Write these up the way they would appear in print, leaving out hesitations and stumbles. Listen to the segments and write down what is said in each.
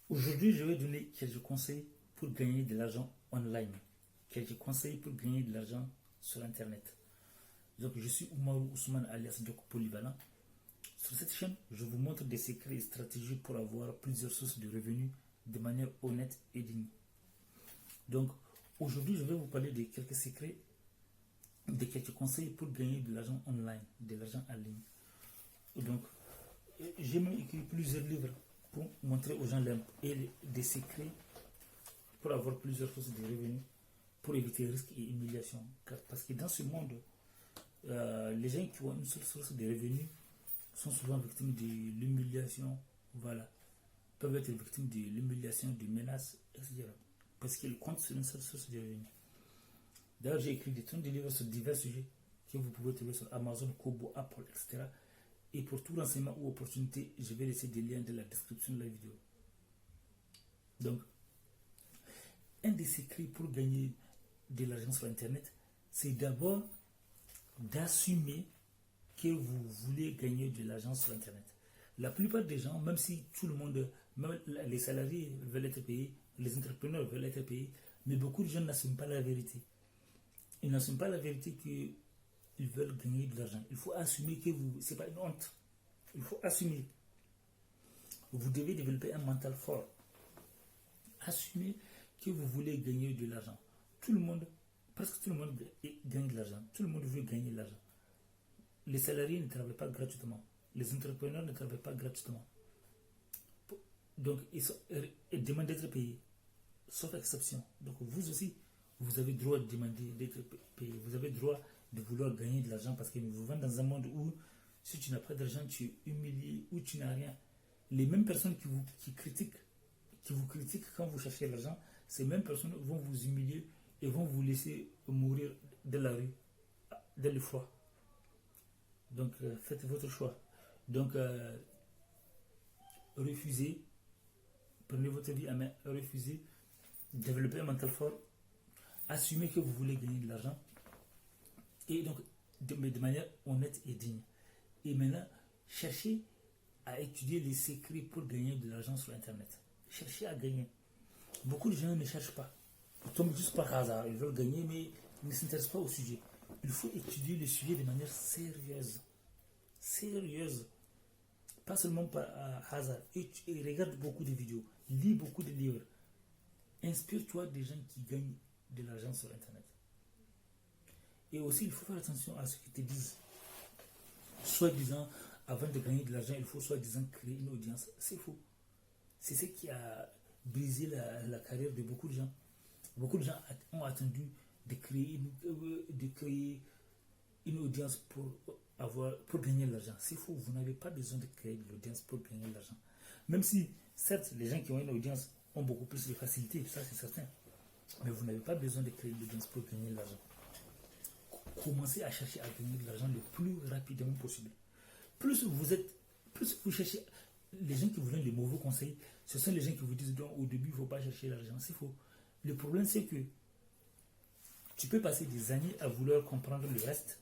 Aujourd'hui, je vais donner quelques conseils pour gagner de l'argent online. Quelques conseils pour gagner de l'argent sur Internet. Donc, je suis Oumarou Ousmane alias Djoko Polyvalent. Sur cette chaîne, je vous montre des secrets et stratégies pour avoir plusieurs sources de revenus de manière honnête et digne. Donc, aujourd'hui, je vais vous parler de quelques secrets, de quelques conseils pour gagner de l'argent online, de l'argent en ligne. Donc, j'ai même écrit plusieurs livres pour montrer aux gens des secrets pour avoir plusieurs sources de revenus, pour éviter risques et humiliation. Parce que dans ce monde, les gens qui ont une seule source de revenus sont souvent victimes de l'humiliation, voilà, peuvent être victimes de l'humiliation, de menaces, etc. Parce qu'ils comptent sur une seule source de revenus. D'ailleurs, j'ai écrit des tonnes de livres sur divers sujets que vous pouvez trouver sur Amazon, Kobo, Apple, etc. Et pour tout renseignement ou opportunité, je vais laisser des liens dans la description de la vidéo. Donc, un des secrets pour gagner de l'argent sur Internet, c'est d'abord d'assumer que vous voulez gagner de l'argent sur Internet. La plupart des gens, même si tout le monde, même les salariés veulent être payés, les entrepreneurs veulent être payés, mais beaucoup de gens n'assument pas la vérité. Ils n'assument pas la vérité qu'ils veulent gagner de l'argent. Il faut assumer que ce n'est pas une honte. Il faut assumer. Vous devez développer un mental fort. Assumez que vous voulez gagner de l'argent. Tout le monde, presque tout le monde gagne de l'argent. Tout le monde veut gagner de l'argent. Les salariés ne travaillent pas gratuitement. Les entrepreneurs ne travaillent pas gratuitement. Donc, ils demandent d'être payés, sauf exception. Donc, vous aussi, vous avez droit de demander d'être payé. Vous avez droit de vouloir gagner de l'argent parce que nous vivons dans un monde où, si tu n'as pas d'argent, tu es humilié ou tu n'as rien. Les mêmes personnes qui vous critiquent quand vous cherchez l'argent, ces mêmes personnes vont vous humilier et vont vous laisser mourir de la rue, dans le froid. Donc, faites votre choix. Donc, refusez, prenez votre vie à main, refusez, développez un mental fort, assumez que vous voulez gagner de l'argent, et donc, de manière honnête et digne. Et maintenant, cherchez à étudier les secrets pour gagner de l'argent sur Internet. Cherchez à gagner. Beaucoup de gens ne cherchent pas. Ils tombent juste par hasard. Ils veulent gagner, mais ils ne s'intéressent pas au sujet. Il faut étudier le sujet de manière sérieuse. Sérieuse. Pas seulement par hasard. Et regarde beaucoup de vidéos. Lis beaucoup de livres. Inspire-toi des gens qui gagnent de l'argent sur Internet. Et aussi, il faut faire attention à ce qu'ils te disent. Soi-disant, avant de gagner de l'argent, il faut soi-disant créer une audience. C'est faux. C'est ce qui a brisé la carrière de beaucoup de gens. Beaucoup de gens ont attendu de créer une audience pour gagner de l'argent. C'est faux. Vous n'avez pas besoin de créer de l'audience pour gagner de l'argent. Même si, certes, les gens qui ont une audience ont beaucoup plus de facilité, ça c'est certain. Mais vous n'avez pas besoin de créer de l'audience pour gagner de l'argent. Commencez à chercher à gagner de l'argent le plus rapidement possible. Plus vous cherchez, les gens qui vous donnent les mauvais conseils, ce sont les gens qui vous disent donc, au début il ne faut pas chercher l'argent. C'est faux. Le problème c'est que tu peux passer des années à vouloir comprendre le reste.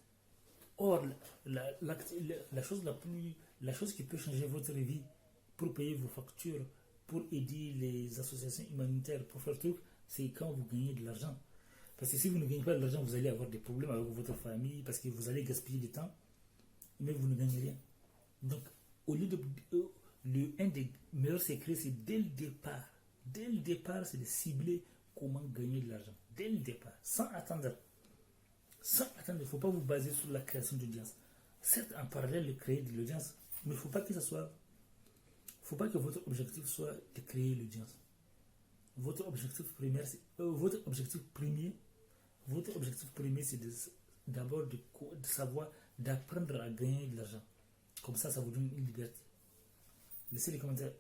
Or, la chose qui peut changer votre vie pour payer vos factures, pour aider les associations humanitaires, pour faire tout, c'est quand vous gagnez de l'argent. Parce que si vous ne gagnez pas de l'argent, vous allez avoir des problèmes avec votre famille, parce que vous allez gaspiller du temps, mais vous ne gagnez rien. Donc, au lieu un des meilleurs secrets, c'est dès le départ. Dès le départ, c'est de cibler comment gagner de l'argent. Dès le départ, sans attendre. Sans attendre, il ne faut pas vous baser sur la création d'audience. Certes, en parallèle de créer de l'audience, mais il ne faut pas que ça soit. Il ne faut pas que votre objectif soit de créer l'audience. Votre objectif premier, c'est d'abord de savoir, d'apprendre à gagner de l'argent. Comme ça vous donne une liberté. Laissez les commentaires